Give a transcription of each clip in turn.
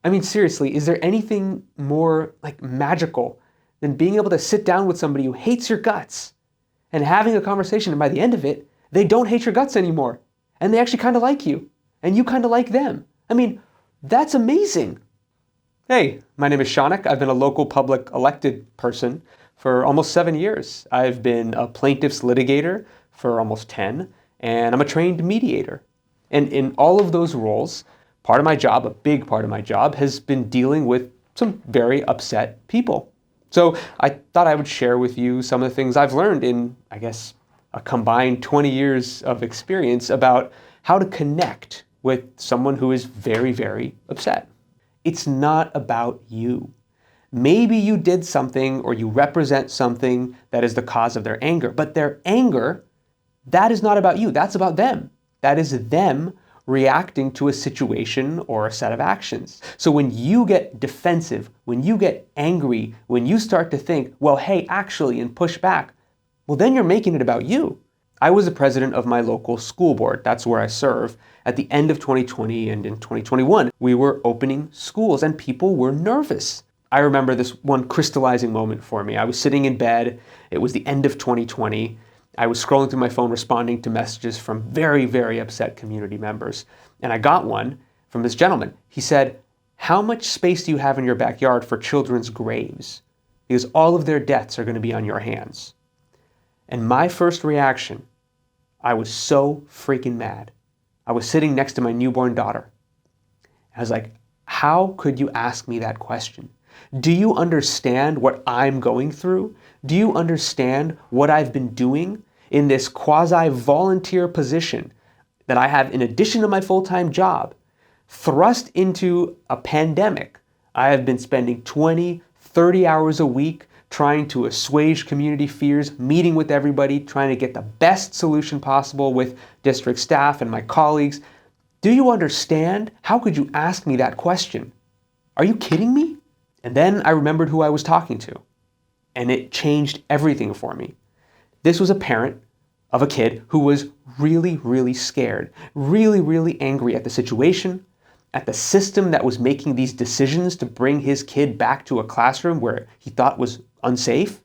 I mean, seriously, is there anything more magical than being able to sit down with somebody who hates your guts and having a conversation, and by the end of it, they don't hate your guts anymore, and they actually kind of like you, and you kind of like them? I mean, that's amazing. Hey, my name is Shaunak. I've been a local public elected person for almost 7 years. I've been a plaintiff's litigator for almost 10, and I'm a trained mediator. And in all of those roles, part of my job, a big part of my job, has been dealing with some very upset people. So I thought I would share with you some of the things I've learned in, I guess, a combined 20 years of experience about how to connect with someone who is very, very upset. It's not about you. Maybe you did something or you represent something that is the cause of their anger, but their anger, that is not about you. That's about them. That is them reacting to a situation or a set of actions. So when you get defensive, when you get angry, when you start to think, well, hey, actually, and push back, well, then you're making it about you. I was the president of my local school board. That's where I serve. At the end of 2020 and in 2021, we were opening schools and people were nervous. I remember this one crystallizing moment for me. I was sitting in bed. It was the end of 2020. I was scrolling through my phone responding to messages from very, very upset community members. And I got one from this gentleman. He said, "How much space do you have in your backyard for children's graves? Because all of their deaths are going to be on your hands." And my first reaction, I was so freaking mad. I was sitting next to my newborn daughter. I was like, how could you ask me that question? Do you understand what I'm going through? Do you understand what I've been doing in this quasi-volunteer position that I have in addition to my full-time job? Thrust into a pandemic, I have been spending 20, 30 hours a week trying to assuage community fears, meeting with everybody, trying to get the best solution possible with district staff and my colleagues. Do you understand? How could you ask me that question? Are you kidding me? And then I remembered who I was talking to, and it changed everything for me. This was a parent of a kid who was really, really scared, really, really angry at the situation, at the system that was making these decisions to bring his kid back to a classroom where he thought was unsafe.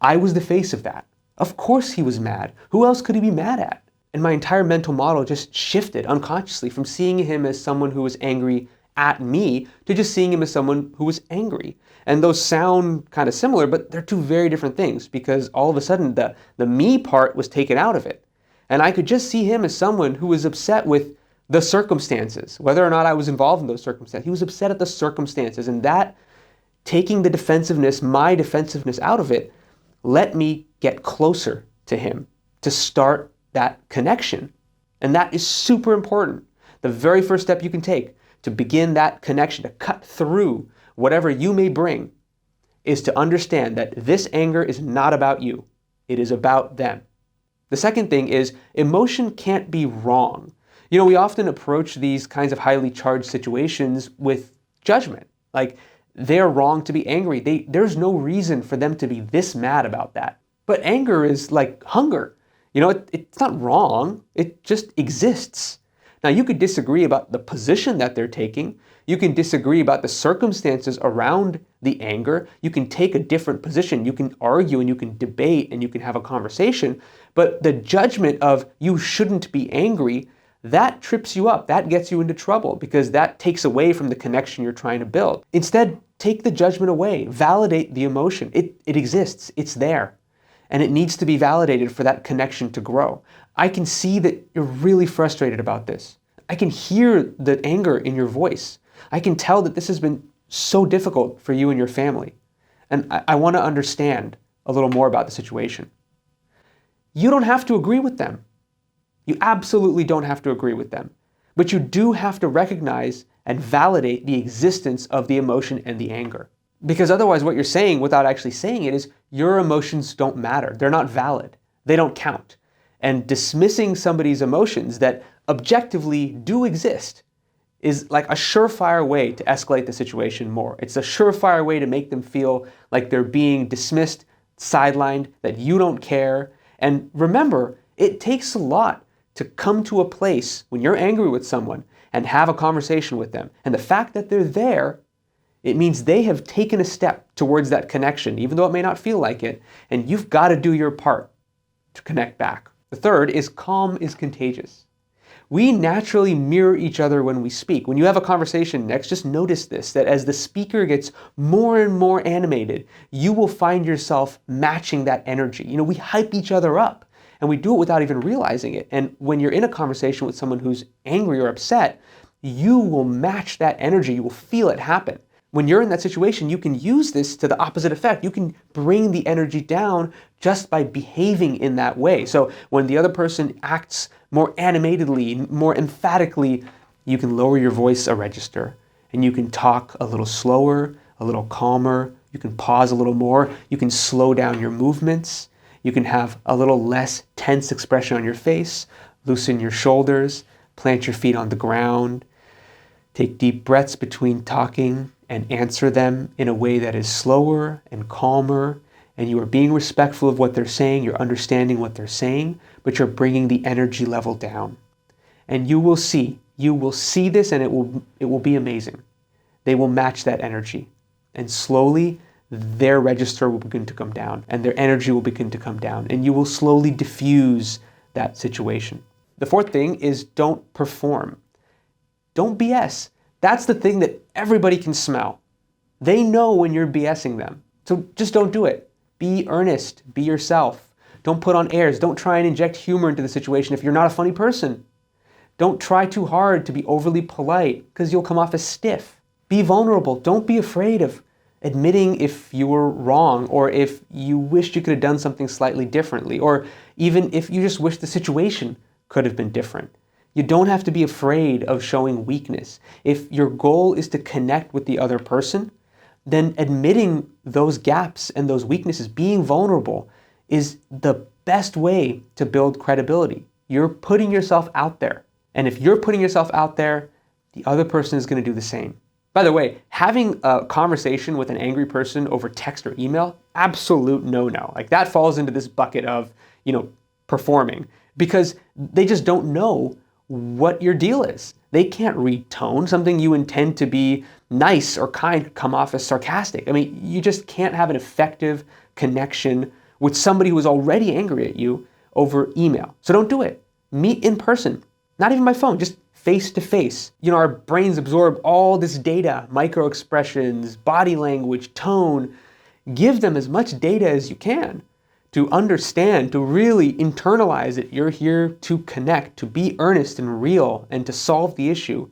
I was the face of that. Of course he was mad. Who else could he be mad at? And my entire mental model just shifted unconsciously from seeing him as someone who was angry at me to just seeing him as someone who was angry. And those sound kind of similar, but they're two very different things because all of a sudden the me part was taken out of it. And I could just see him as someone who was upset with the circumstances, whether or not I was involved in those circumstances. He was upset at the circumstances, and that, taking the defensiveness, my defensiveness out of it, let me get closer to him to start that connection. And that is super important. The very first step you can take to begin that connection, to cut through whatever you may bring, is to understand that this anger is not about you. It is about them. The second thing is emotion can't be wrong. You know, we often approach these kinds of highly charged situations with judgment. Like, they're wrong to be angry. There's no reason for them to be this mad about that. But anger is like hunger. You know, it's not wrong. It just exists. Now, you could disagree about the position that they're taking. You can disagree about the circumstances around the anger. You can take a different position. You can argue and you can debate and you can have a conversation. But the judgment of you shouldn't be angry, that trips you up. That gets you into trouble because that takes away from the connection you're trying to build. Instead, take the judgment away. Validate the emotion. It exists. It's there. And it needs to be validated for that connection to grow. I can see that you're really frustrated about this. I can hear the anger in your voice. I can tell that this has been so difficult for you and your family. And I want to understand a little more about the situation. You don't have to agree with them. You absolutely don't have to agree with them. But you do have to recognize and validate the existence of the emotion and the anger. Because otherwise what you're saying without actually saying it is your emotions don't matter. They're not valid. They don't count. And dismissing somebody's emotions that objectively do exist is like a surefire way to escalate the situation more. It's a surefire way to make them feel like they're being dismissed, sidelined, that you don't care. And remember, it takes a lot to come to a place when you're angry with someone and have a conversation with them. And the fact that they're there, it means they have taken a step towards that connection, even though it may not feel like it. And you've got to do your part to connect back. The third is calm is contagious. We naturally mirror each other when we speak. When you have a conversation next, just notice this, that as the speaker gets more and more animated, you will find yourself matching that energy. We hype each other up, and we do it without even realizing it. And when you're in a conversation with someone who's angry or upset, you will match that energy. You will feel it happen. When you're in that situation, you can use this to the opposite effect. You can bring the energy down just by behaving in that way. So when the other person acts more animatedly, more emphatically, you can lower your voice a register, and you can talk a little slower, a little calmer. You can pause a little more. You can slow down your movements. You can have a little less tense expression on your face, loosen your shoulders, plant your feet on the ground, take deep breaths between talking, and answer them in a way that is slower and calmer, and you are being respectful of what they're saying, you're understanding what they're saying, but you're bringing the energy level down. And you will see this, and it will be amazing. They will match that energy, and slowly their register will begin to come down, and their energy will begin to come down, and you will slowly diffuse that situation. The fourth thing is don't perform. Don't BS. That's the thing that everybody can smell. They know when you're BSing them. So just don't do it. Be earnest. Be yourself. Don't put on airs. Don't try and inject humor into the situation if you're not a funny person. Don't try too hard to be overly polite because you'll come off as stiff. Be vulnerable. Don't be afraid of admitting if you were wrong, or if you wished you could have done something slightly differently, or even if you just wish the situation could have been different. You don't have to be afraid of showing weakness. If your goal is to connect with the other person, then admitting those gaps and those weaknesses, being vulnerable, is the best way to build credibility. You're putting yourself out there. And if you're putting yourself out there, the other person is going to do the same. By the way, having a conversation with an angry person over text or email, absolute no-no. Like that falls into this bucket of, performing, because they just don't know what your deal is. They can't read tone. Something you intend to be nice or kind could come off as sarcastic. I mean, you just can't have an effective connection with somebody who is already angry at you over email. So don't do it. Meet in person. Not even by phone, just face to face. Our brains absorb all this data, micro expressions, body language, tone. Give them as much data as you can to understand, to really internalize it. You're here to connect, to be earnest and real, and to solve the issue.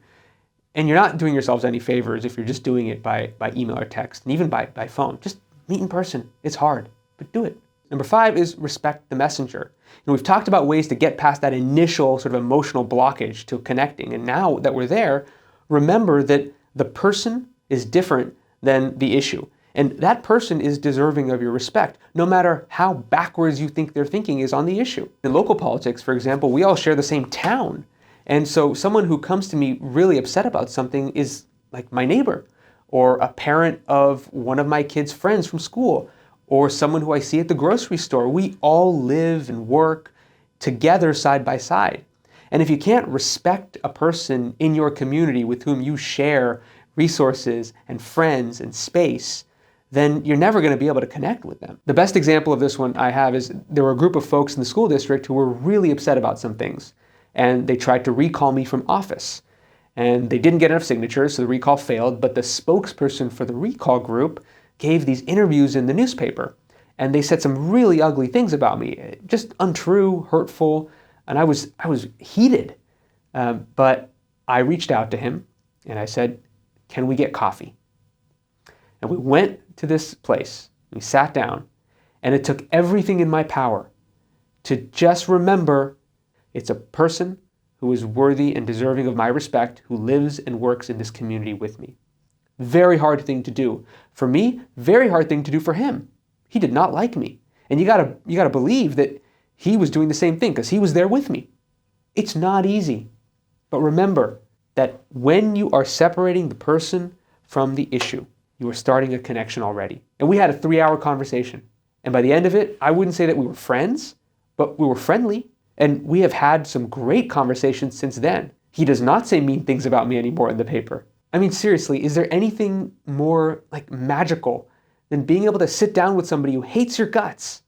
And you're not doing yourselves any favors if you're just doing it by email or text, and even by phone. Just meet in person. It's hard, but do it. Number 5 is respect the messenger. We've talked about ways to get past that initial sort of emotional blockage to connecting. And now that we're there, remember that the person is different than the issue. And that person is deserving of your respect, no matter how backwards you think their thinking is on the issue. In local politics, for example, we all share the same town. And so someone who comes to me really upset about something is like my neighbor, or a parent of one of my kids' friends from school, or someone who I see at the grocery store. We all live and work together side by side. And if you can't respect a person in your community with whom you share resources and friends and space, then you're never going to be able to connect with them. The best example of this one I have is there were a group of folks in the school district who were really upset about some things, and they tried to recall me from office. And they didn't get enough signatures, so the recall failed, but the spokesperson for the recall group gave these interviews in the newspaper, and they said some really ugly things about me, just untrue, hurtful, and I was heated. But I reached out to him, and I said, "Can we get coffee?" And we went to this place, we sat down, and it took everything in my power to just remember it's a person who is worthy and deserving of my respect, who lives and works in this community with me. Very hard thing to do. For me, very hard thing to do for him. He did not like me. And you gotta believe that he was doing the same thing because he was there with me. It's not easy. But remember that when you are separating the person from the issue, you are starting a connection already. And we had a 3-hour conversation. And by the end of it, I wouldn't say that we were friends, but we were friendly. And we have had some great conversations since then. He does not say mean things about me anymore in the paper. I mean, seriously, is there anything more magical than being able to sit down with somebody who hates your guts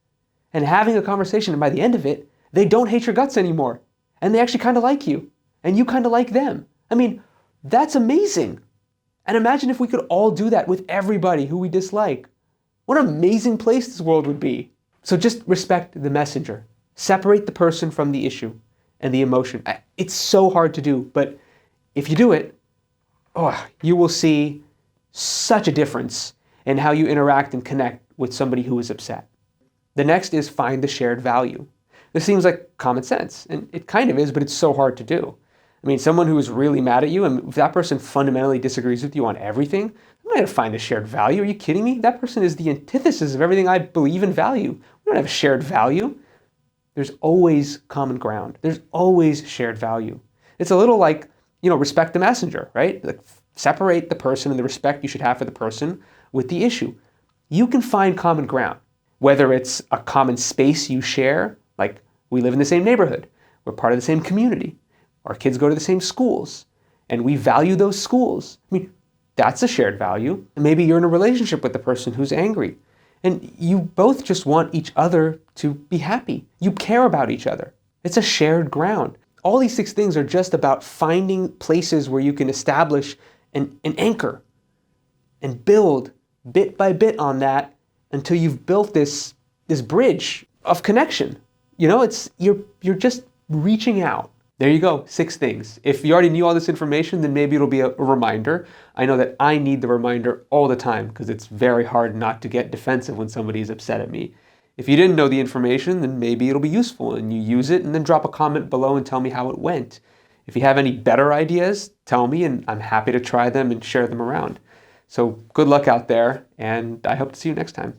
and having a conversation, and by the end of it, they don't hate your guts anymore, and they actually kind of like you, and you kind of like them? I mean, that's amazing. And imagine if we could all do that with everybody who we dislike. What an amazing place this world would be. So just respect the messenger. Separate the person from the issue and the emotion. It's so hard to do, but if you do it, you will see such a difference in how you interact and connect with somebody who is upset. The next is find the shared value. This seems like common sense, and it kind of is, but it's so hard to do. I mean, someone who is really mad at you, and if that person fundamentally disagrees with you on everything, I'm not going to find the shared value. Are you kidding me? That person is the antithesis of everything I believe and value. We don't have shared value. There's always common ground. There's always shared value. It's a little like, respect the messenger, right? Like, separate the person and the respect you should have for the person with the issue. You can find common ground, whether it's a common space you share, like we live in the same neighborhood, we're part of the same community, our kids go to the same schools, and we value those schools. I mean, that's a shared value. And maybe you're in a relationship with the person who's angry, and you both just want each other to be happy. You care about each other. It's a shared ground. All these 6 things are just about finding places where you can establish an anchor and build bit by bit on that until you've built this bridge of connection. You're just reaching out. There you go, 6 things. If you already knew all this information, then maybe it'll be a reminder. I know that I need the reminder all the time because it's very hard not to get defensive when somebody is upset at me. If you didn't know the information, then maybe it'll be useful and you use it, and then drop a comment below and tell me how it went. If you have any better ideas, tell me, and I'm happy to try them and share them around. So good luck out there, and I hope to see you next time.